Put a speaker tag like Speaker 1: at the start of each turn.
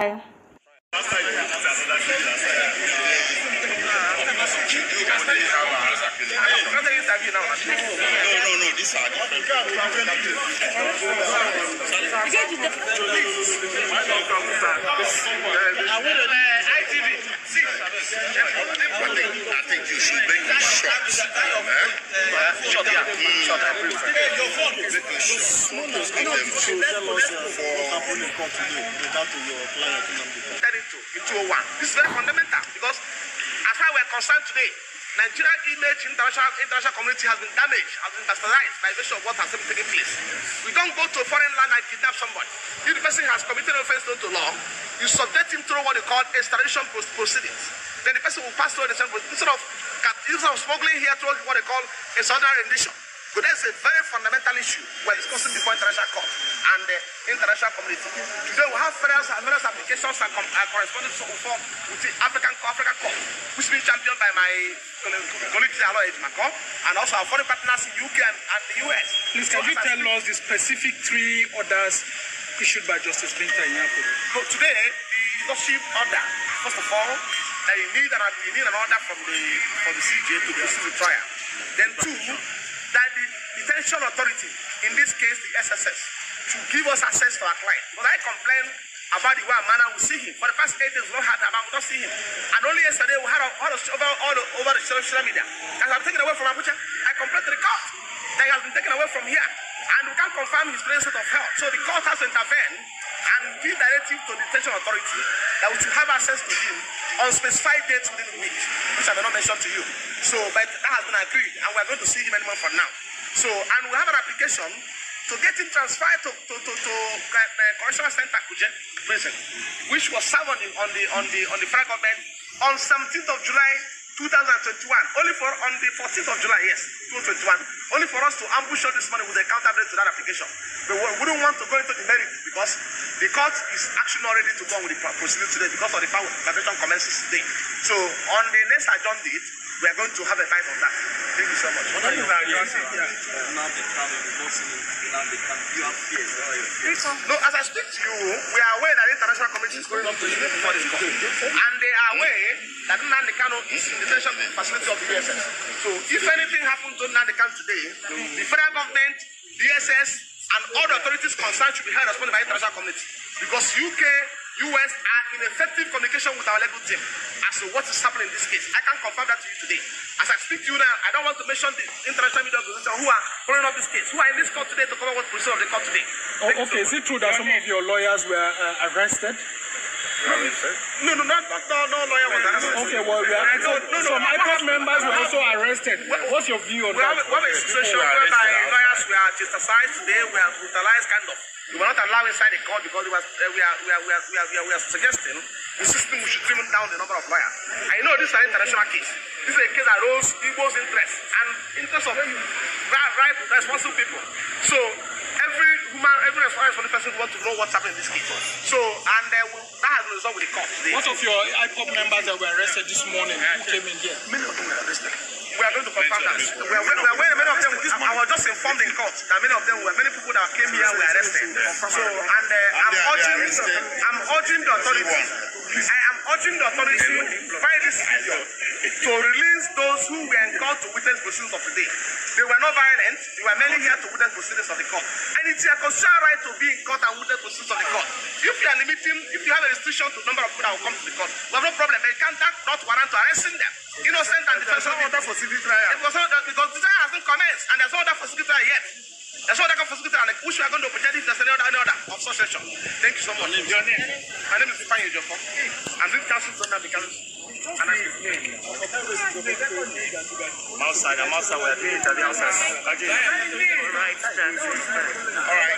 Speaker 1: I think you should bring the shots. This is very fundamental because as far as we're concerned today, Nigerian image in international community has been damaged, has been bastardized by virtue of what has been taking place. We don't go to a foreign land and kidnap somebody. If the person has committed an offense to law, you subject him through what you call extradition proceedings. Then the person will pass through the instead of smuggling here through what they call extraordinary rendition. But that's a very fundamental issue we're discussing before international court and the international community. Today we have various applications and correspondence with the African court, which has been championed by my colleague Aloy Edmako, and also our foreign partners in UK and the US.
Speaker 2: Please, can you tell us the specific 3 orders issued by Justice Binta Nyako?
Speaker 1: So today, the leadership order, first of all, that you need an order from the CJ to proceed with trial. Then 2, that the detention authority, in this case the SSS, should give us access to our client. Because I complained about the way Amana will see him. For the past 8 days, we don't have time, we don't see him. And only yesterday, we had all over the social media. That has been taken away from Abuja. I complained to the court that he has been taken away from here. And we can't confirm his present state of health. So the court has to intervene and give directive to the detention authority that we should have access to him on specified dates within the week, which I may not mention to you. So, but that has been agreed, and we are going to see him anymore for now. So, and we have an application to get him transferred to Correctional Center Kuje prison, which was served on the federal government on 17th of July 2021. Only for on the 14th of July, yes, 2021. Only for us to ambush this money with a counterbalance to that application. But we wouldn't want to go into the merit because the court is actually not ready to go on with the proceeding today because of the fact that arbitration commences today. So on the next adjourned date, we are going to have a bite on that. Thank you so much. No, as I speak to you, we are aware that the international community is going up to the before this court. And they are aware that Nnamdi Kanu is in the detention facility of the DSS. So if anything happens to Nnamdi Kanu today, the federal government, DSS, and all the authorities concerned should be held responsible by the international community. Because UK, US are in effective communication with our legal team as to what is happening in this case. I can confirm that to you today. As I speak to you now, I don't want to mention the international media organizations who are following up this case, who are in this court today to cover what position of the court today.
Speaker 2: Okay, is it true that some of your lawyers were arrested?
Speaker 1: No lawyer was arrested.
Speaker 2: Okay, well, some IPOB members were also arrested. What's your view on that?
Speaker 1: We have a situation whereby lawyers were chastised today, we are brutalized kind of. We were not allowed inside the court because we are suggesting the system we should trim down the number of lawyers. I know this is an international case. This is a case that arose Igbo's interest and interest of right responsible people. So every responsible person wants to know what's happening in this case. So and that has been resolved with the court today.
Speaker 2: What of your IPOB members that were arrested this morning who came in here?
Speaker 1: Many of them were arrested. We are going to confirm that. We are aware many of them. I was just informed in court that many people that came here were arrested. So and I'm urging the authorities. I am urging the authorities by this video to release those who were in court to witness proceedings of the day. They were not violent. They were merely here to witness proceedings of the court. And it's your constitutional right to be in court and witness proceedings of the court. If you are limiting, if you have a restriction to the number of people that will come to the court, we have no problem. But you can't not warrant to arresting them. Innocent and defenseless order for civil trial. It was not because the trial hasn't commenced and there's no order for civil trial yet. There's no order for civil trial, which we are going to present if there's any order of succession. Thank you so much. Your name? My name is Ifeanyi Ejiofor. I'm doing counsel to Nnamdi Kanu. And I'm outside. We're doing it at the outside. All right.